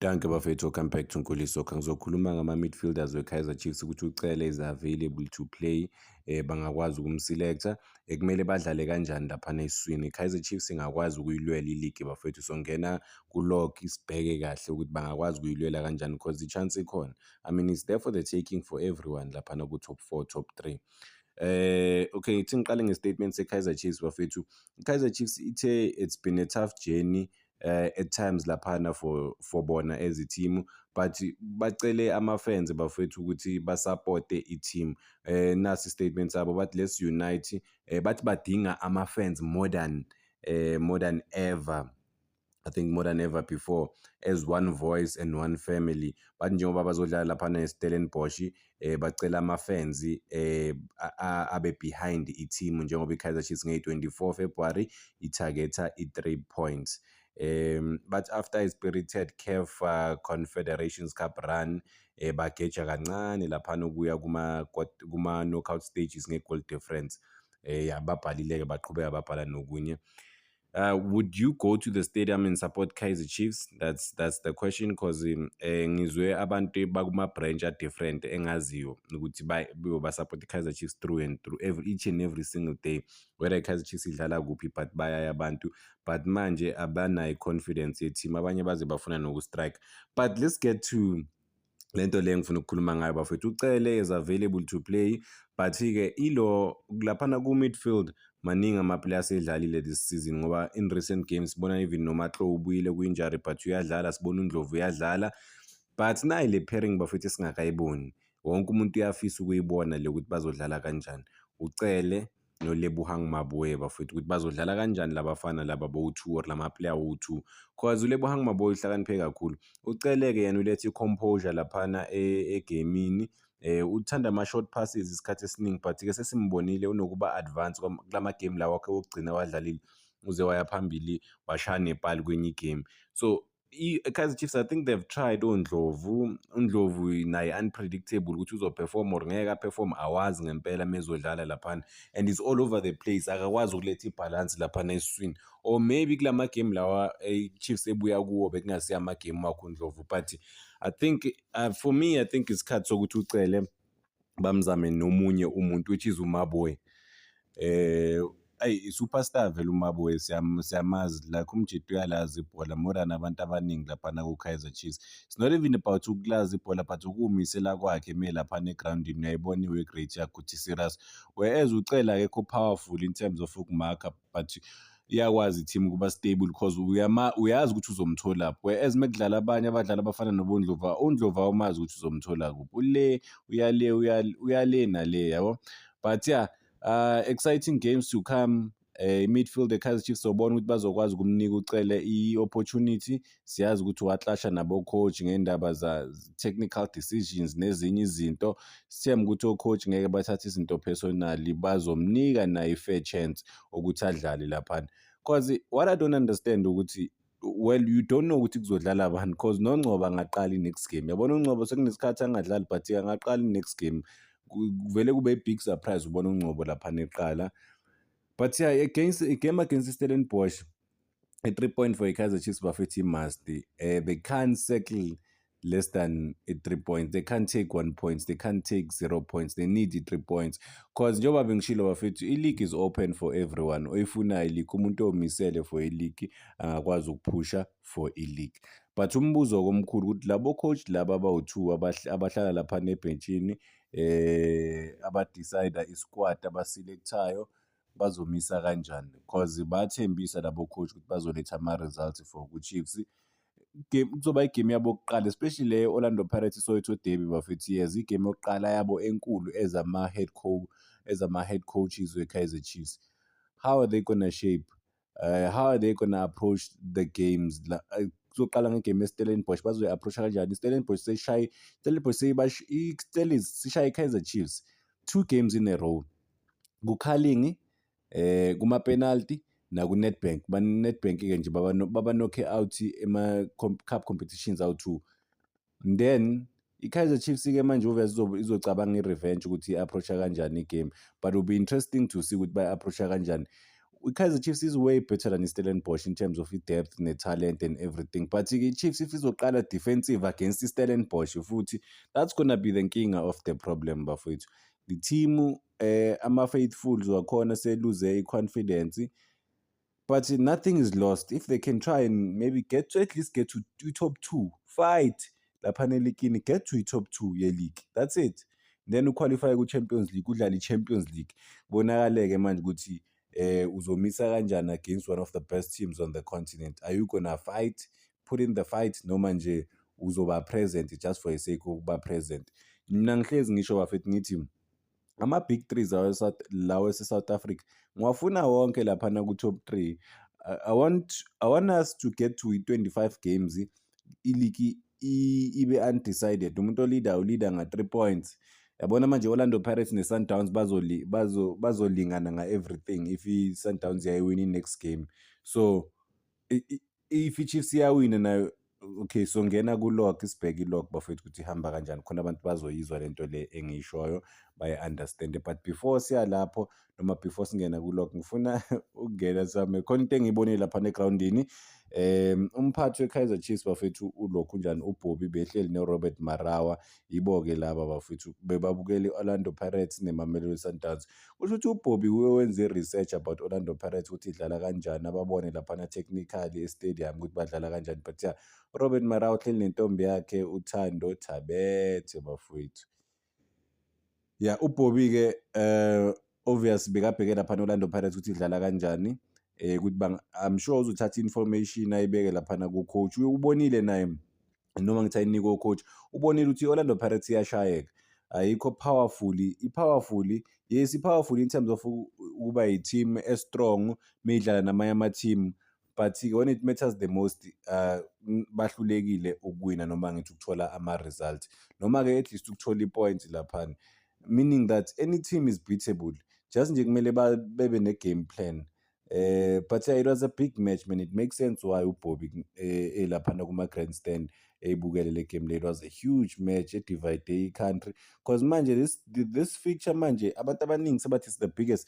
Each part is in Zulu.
Danke bafethu, welcome back to Nkuliso. Ngizokhuluma ngama-midfielders we-Kaizer Chiefs ukuthi uCele is available to play, bangakwazi ukumselekta, kumele badlale kanjani laphana esiswini. I-Kaizer Chiefs ingakwazi ukuyilwela iligi bafethu, so ngena kulog sibheke kahle ukuthi bangakwazi ukuyilwela kanjani because i-chance ikhona. I mean, it's there for the taking for everyone laphana ku-top 4, top 3. Okay, ithi ngiqale nge-statement se-Kaizer Chiefs bafethu. I-Kaizer Chiefs ithe it's been a tough journey at times laphana for bona as a team, but bacele ama-fans bafethu ukuthi basupporte i-team. Nasi statement sabo bathi let's unite, bathi badinga ama-fans more than ever. I think more than ever before, as one voice and one family. But njengoba bazodlala laphana eStellenbosch, bacela ama-fans abe behind i-team njengoba i-Kaizer Chiefs nge-24 February itargeta i-3 points. But after a spirited CAF Confederations Cup run, bageja kancane laphana ukuya kuma-knockout stages nge-goal difference. Babhalile-ke baqhubeka babhala nokunye. Would you go to the stadium and support Kaizer Chiefs? That's the question, because ngizwe abantu bakuma-branch different engaziyo ukuthi basupport Kaizer Chiefs through and through each and every single day, whether Kaizer Chiefs idlala kuphi, but bayaya abantu, but manje abanayo confidence ye-team, abanye baze bafuna noku-strike. But let's get to lento le ngifuna ukukhuluma ngayo bafethu. uCele is available to play, but-ke ilo laphana ku-midfield maningi ama-players edlalile this season, ngoba in recent games sibona even noMatlo ubuyile ku-injury but uyadlala, sibona uNdlovu uyadlala, but nayi le pairing bafethu esingakayiboni. Wonke umuntu uyafisa ukuyibona le ukuthi bazodlala kanjani, uCele noLebohang Maboe bafethu, ukuthi bazodlala kanjani labafana laba bo-2 or lama-player wo-2, because uLebohang Maboe uhlakaniphe kakhulu. uCele-ke yena uletha i-composure laphana egamini. Uthanda ama-short passes isikhathi esiningi, but-ke sesimbonile unokuba advance kulama-game lawa wakhe wokugcina wadlalile, uze waya phambili washaya nepali kwenye igame. So Kaizer Chiefs, I think they've tried uNdlovu naye unpredictable ukuthi uzoperform or ngeke aperform, awazi ngempela mezodlala laphana, and is all over the place, akakwazi ukuletha ibalance laphana esiswini. Or maybe kulama game lawa Chiefs ebuya kuwo bekungasiya ama-game wakho uNdlovu, but I think for me, I think isikhathi sokuthi uCele bamzame nomunye umuntu, which is uMaboe. I-superstar vele uMaboe, siyamazi, like umjidi uyalazi ibhola more than abantu abaningi laphana ku-Kaizer Chiefs. It's not even about ukulazi ibhola, but ukumisela kwakhe me laphana egroundini, uyayibona i-work rate yakhe ukuthi serious. Whereas uCele akekho powerful in terms of ukumarka, but iyakwazi i-team ukuba stable because uyazi ukuthi uzomtholaphi. Whereas mekudlala abanye abadlali abafana noBondlovu, uNdlovu awumazi ukuthi uzomthola kuphi, uyale nale, yabo. But yeah, exciting games to come. Midfield the-Kaizer Chiefs sobona ukuthi bazokwazi ukumnika uCele i-opportunity. Siyazi ukuthi watlasha nabo-coach ngendaba za-technical decisions nezinye izinto. Sithemba ukuthi o-coach ngeke bathathe izinto personally, bazomnika naye i-fair chance ukuthi adlale laphana. Because what I don't understand ukuthi, well, you don't know ukuthi kuzodlala abantu, because noNgcobo angaqala i-next game. Yabona uNgcobo sekunesikhathi angadlali, but angaqala i-next game. Kuvele kube i-big surprise ubona uNgcobo laphana eqala. But yeah, a game against Stellenbosch, a 3 point for Kaizer Chiefs bafethu must. They can't settle less than 3 points. They can't take 1 point. They can't take 0 points. They need 3 points. Because njengoba bengishilo bafethu, i-league is open for everyone. Oyifuna i-league, umuntu omisele for i-league angakwazi ukuphusha for i-league. But umbuzo omkhulu ukuthi labo coach laba abawu-2 abahlala laphana ebhenchini, abadecide isquad abaselectayo, bazomisa kanjani, because bathembisa labo coach ukuthi bazoletha ama-results for ku-Chiefs. Kuzoba igame yabo yokuqala, especially le Orlando Pirates Soweto derby bafethu, yes, igame yokuqala yabo enkulu as ama-head coaches we-Kaizer Chiefs. How are they gonna shape? How are they gonna approach the games? Kuzoqala ngegame yeStellenbosch, bazoyi-approacha kanjani? iStellenbosch sishaye i-Kaizer Chiefs 2 games in a row, kuKhalingi, kuma-penalty naku-Nedbank. Nedbank-ke nje baba-knocke out ema-cup competitions awu-2. Then i-Kaizer Chiefs-ke manje obviously izocabanga i-revenge ukuthi i-approacha kanjani igame, but it will be interesting to see ukuthi bayi-approacha kanjani. i-Kaizer Chiefs is way better than i-Stellenbosch in terms of i-depth ne-talent and everything, but i-Chiefs if izoqala defensive against i-Stellenbosch futhi, that's gonna be the nkinga of the problem bafowethu. The team ama-faithfuls wakhona seluze i-confidence, but nothing is lost if they can try and maybe get to at least get to top 2, fight laphana elikini, get to top 2 ye-league, that's it. Then uqualify ku-Champions League, udlale i-Champions League, bonakale-ke manje ukuthi uzomisa kanjani against one of the best teams on the continent. Are you gonna fight, put in the fight, noma nje uzoba present just for the sake of ukuba present? Mina ngihlezi ngisho bafethu ngithi ama-big 3 lawa ese-South Africa ngiwafuna wonke laphana ku-top 3. I want us to get to 25 games, iligi ibe undecided, umuntu ulida nga-3 points. Yabona manje Orlando Pirates ne-Sundowns bazolingana nga-everything if i-Sundowns yayiwina i-next game. So if i-Chiefs iyawina nayo, okay, so ngena ku-log, sibheke i-log bafethu ukuthi ihamba kanjani, khona abantu bazoyizwa lento le engiyishoyo bayi-understand. But before siya lapho noma before singena ku-log, ngifuna ukungena sami khona into engiyibonile laphana egrawundini. Umphathi we-Kaizer Chiefs bafethu ulokhu njani, uBobby behleli no-Robert Marawa, yibo-ke laba bafethu bebabukele i-Orlando Pirates ne-Mamelodi Sundowns. Kusho ukuthi uBobby wenze i-research about Orlando Pirates ukuthi idlala kanjani, ababone laphana technically e-stadium ukuthi badlala kanjani. But yeah, uRobert Marawa uhleli nentombi yakhe uThando Thabethe bafowethu. Yeah, uBobby-ke obvious bekabheke laphana Orlando Pirates ukuthi idlala kanjani, ukuthi I'm sure uzothatha information ayibeke laphana ku-coach. Ubonile naye noma ngithi ayinike u-coach, ubonile ukuthi i-Orlando Pirates iyashayeka, ayikho powerful, yes i-powerful in terms of ukuba yi-team e-strong meyidlala namanye ama-team, but when it matters the most bahlulekile ukuwina noma ngithi ukuthola ama-result, noma-ke at least ukuthola i-points laphana, meaning that any team is beatable, just nje kumele bebe ne-game plan. But yeah, it was a big match, man. It makes sense why uBobby laphana kuma-grandstand eyibukele le game le. It was a huge match, edivide i-country, because manje this fixture manje abantu abaningi sebathi it's the biggest,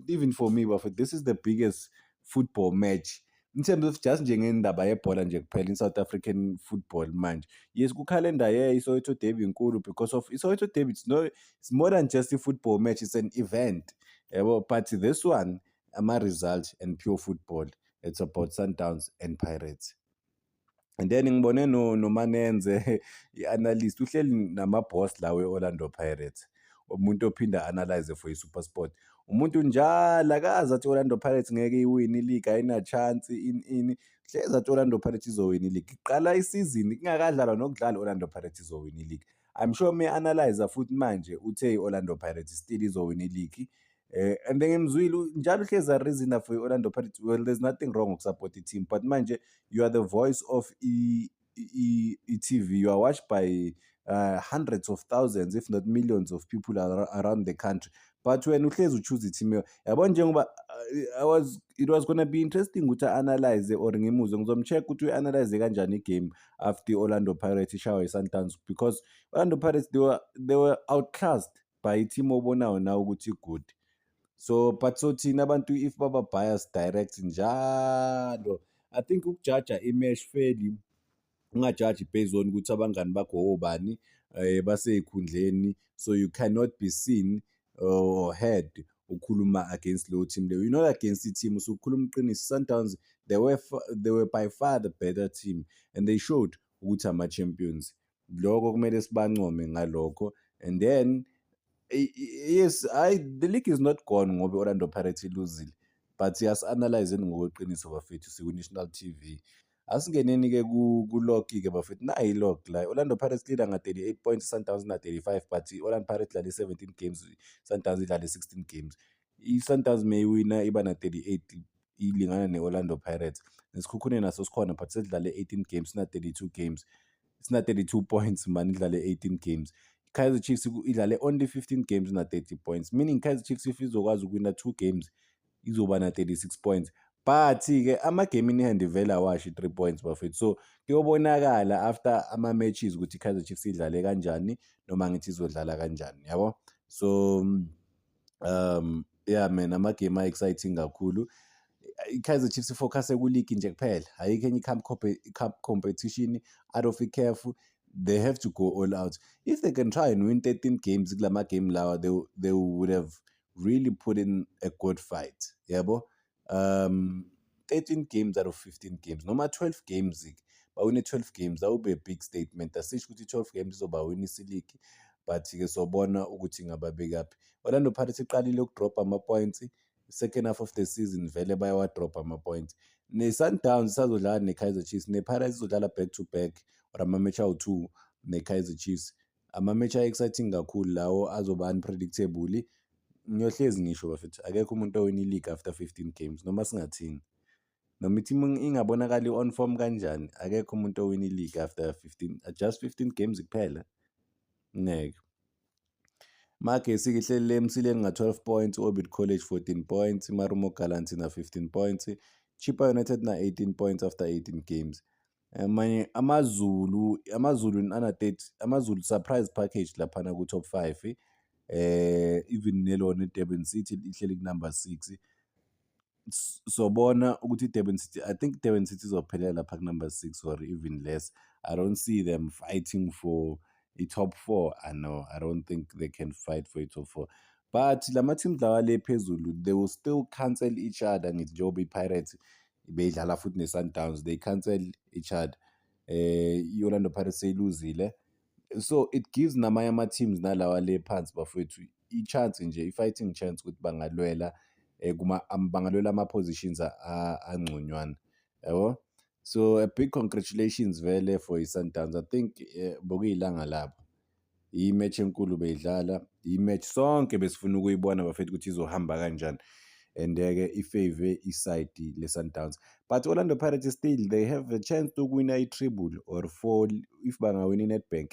even for me bafethu, this is the biggest football match in terms of just njengendaba yebhola nje kuphela in South African football manje. Yes, kukhalenda iSoweto Derby inkulu because of iSoweto Derby, it's more than just a football match, it's an event. But this one, ama-result and pure football, it's about Sundowns and Pirates. And then ngibone noManenze i-analyst uhleli nama-boss la we-Orlando Pirates, umuntu ophinda analyze for i-SuperSport, umuntu njalo akazi athi Orlando Pirates ngeke iwine i-league, ayina-chance ini, hlezi athi Orlando Pirates izowina i-league. Iqala isizini kungakadlalwa nokudlala Orlando Pirates izowina i-league. I'm sure me-analyzer futhi manje uthe i-Orlando Pirates still izowina i-league. And then ngimzwile njalo hlezi a-reason for i-Orlando Pirates. Well, there's nothing wrong ukusupport i-team, but manje you are the voice of i-TV. You are watched by hundreds of thousands, if not millions of people around the country. But when uhlezi uchoose i-team, yabona njengoba it was gonna be interesting ukuthi analyze or ngimuzwe, ngizomcheck ukuthi uyi-analyze kanjani i-game after Orlando Pirates ishawa i-Sundowns, because Orlando Pirates they were outclassed by i-team obonayo now ukuthi good. So but so thina abantu if baba bias direct njalo, I think ukujaja i-match fairly, ungajaji based on ukuthi abangani bakho obani basey'khundleni, so you cannot be seen or heard ukhuluma against leyo team leyo. You're not against i-team, usukhuluma iqiniso. Sundowns, they were by far the better team and they showed ukuthi ama-champions. Lokho kumele sibancome ngalokho. And then yes, the league is not gone ngoba Orlando Pirates iluzile, but siyasi-analyze-ni ngokweqiniso bafethu siku-national TV. Asingeneni-ke ku-log-ke bafethu, nayi i-log la. Orlando Pirates leader nga-38 points, Sundowns na-35, but Orlando Pirates idlale 17 games, Sundowns idlale 16 games. I-Sundowns mayiwina iba na-38, ilingana ne-Orlando Pirates. Nesikhukhune naso sikhona, but sedlale 18 games, sina-32 games, sina-32 points man, idlale 18 games. Kaizer Chiefs idlale only 15 games na-30 points, meaning Kaizer Chiefs if izokwazi ukuwina 2 games izoba na-36 points. But-ke ama-game in hand vele awashi 3 points bafethu, so kuyobonakala after ama-matches ukuthi Kaizer Chiefs idlale kanjani noma ngithi izodlala kanjani, yabo. So Yeah man, amagame a-exciting kakhulu. I-Kaizer Chiefs ifocus ku-league nje kuphela, ayikho enye i-cup competition. Out of i-CAF, they have to go all out. If they can try and win 13 games kulama game lawa, they would have really put in a good fight, yabo. 13 games out of 15 games, noma 12 games bawine 12 games, that would be a big statement. Asisho ukuthi 12 games izobawinisa i-league, but-ke sobona ukuthi ngababekaphi. Orlando Pirates iqalile ukudropha ama-points, second half of the season vele bayawadropha ama-points. Ne-Sundowns isazodlala ne-Kaizer Chiefs, ne-Pirates izodlala back to back or ama-match awu-2 ne-Kaizer Chiefs. Ama-match a-exciting kakhulu lawo, azoba unpredictable. Ngiyohlezi ngisho bafethu, akekho umuntu owina i-league after 15 games noma singathini. Noma i-team ingabonakali on form kanjani, akekho umuntu owina i-league after 15, just 15 games kuphela. Ngeke. Magesi-ke ihleli emsileni nga-12 points, Orbit College 14 points, Marumo Gallants na 15 points, Chippa United na 18 points after 18 games. Manje AmaZulu AmaZulu surprise package laphana ku-top 5. Even nelona iDurban City ihleli ku-number 6. Sobona ukuthi iDurban City, I think Durban City izophelela lapha ku-number 6 or even less. I don't see them fighting for i-top 4. I don't think they can fight for i-top 4. But lama teams lawa le phezulu, they will still cancel each other. Ngithi njengoba i-Pirates beyidlala futhi ne-Sundowns, they cancel each other. I-Orlando Pirates seyiluzile. So it gives namanye ama-teams nalawa le phansi bafowethu i-chance nje, i-fighting chance ukuthi bangalwela bangalwela ama-positions angconywana, yabo. So a big congratulations vele for i-Sundowns. I think bekuyilanga labo, i-match enkulu beyidlala, i-match sonke besifuna ukuyibona bafethu ukuthi izohamba kanjani, and-ke ifavor iside le-Sundowns. But Orlando Pirates still, they have a chance to win i-treble or 4 if bangawina i-Nedbank,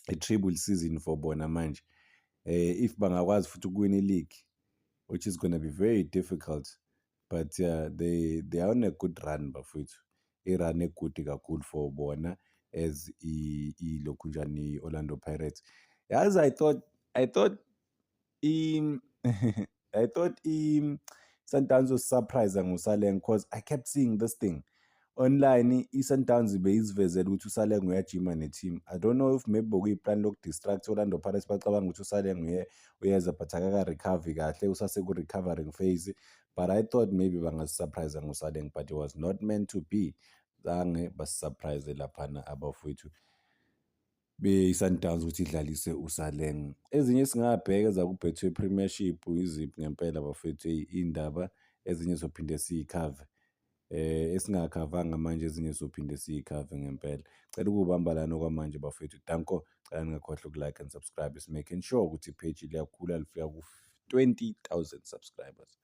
a-treble season for bona manje. If bangakwazi futhi ukuwina i-league, which is going to be very difficult, but they are on a good run bafowethu, i-run egudi kakhulu for bona as ilokhunjani Orlando Pirates. As I thought I thought Sundowns was surprised nguSaleng, because I kept seeing this thing online. I-Sundowns beyizivezela ukuthi uSaleng uyajima ne-team. I don't know if maybe bekuyiplan lokudistract Orlando Pirates, bacabanga ukuthi uSaleng uyeza but akaka-recover kahle, usaseku-recovering phase. But I thought maybe bangasurprise nguSaleng, but it was not meant to be. Zange basisurprise laphana abafowethu be-Sundowns ukuthi idlalise uSaleng. Ezinye singabheka zaku-Betway Premiership iziphi ngempela bafethu, iy'ndaba ezinye sophinde siyikhave, esingakhavanga manje ezinye sophinde siyikhave ngempela. Cela ukubamba lana okwamanje bafethu. Danko, cela ningakhohlwa uku-like and subscribe, making sure ukuthi ipage liyakhula lifika ku-20,000 subscribers.